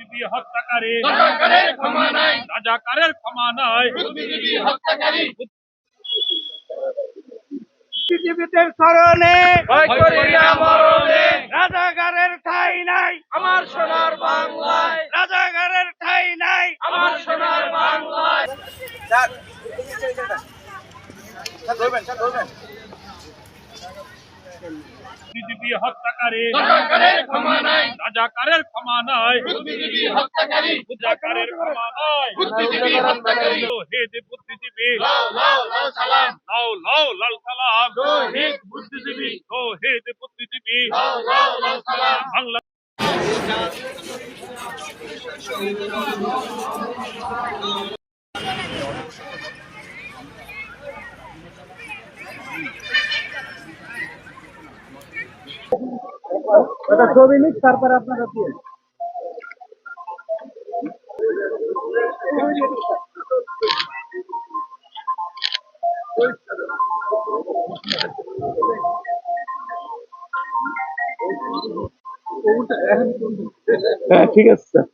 বুদ্ধিজীবী হত্যাকারী রাজাকারের ক্ষমা নাই, রাজাকারের ক্ষমা নাই। বুদ্ধিজীবী হত্যাকারী বুদ্ধিজীবীদের স্মরণে ভয় করি না মরণে, রাজাকারের ঠাঁই নাই, আমার সোনার বাংলায়, রাজাকারের ঠাঁই নাই। আমার সোনার বাংলায়। বুদ্ধিজীবী হত্যাকারী রাজাকারের ক্ষমা নাই, রাজাকারের ক্ষমা নাই। বুদ্ধিজীবী হত্যাকারী রাজাকারের ক্ষমা নাই। বুদ্ধিজীবী হত্যাকারী শহীদ বুদ্ধিজীবী লাও লাও লাও সালাম, লাও লাও লাল সালাম। শহীদ বুদ্ধিজীবী শহীদ বুদ্ধিজীবী লাও লাও লাও সালাম। বাংলা ছবি নিক, তারপরে আপনারা দিয়ে হ্যাঁ, ঠিক আছে স্যার।